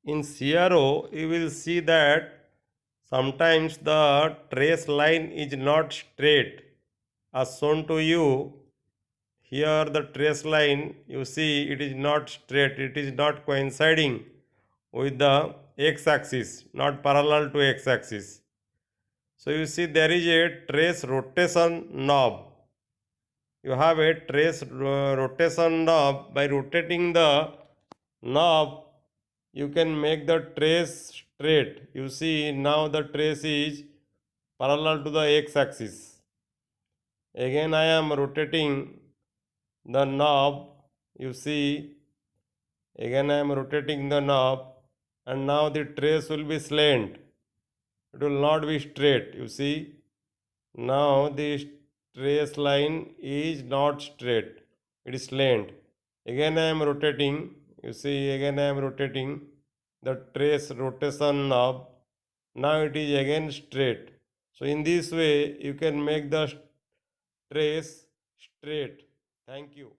In CRO, you will see that sometimes the trace line is not straight. As shown to you, here the trace line, you see it is not straight, it is not coinciding with the x-axis, not parallel to x-axis. So you see there is a trace rotation knob. You have a trace rotation knob. By rotating the knob, you can make the trace straight. You see now the trace is parallel to the x-axis. Again I am rotating the knob. You see, again I am rotating the knob, and now the trace will be slant. It will not be straight. You see, now the trace line is not straight, it is slant. Again I am rotating. You see, again I am rotating the trace rotation knob. Now it is again straight. So in this way you can make the trace straight. Thank you.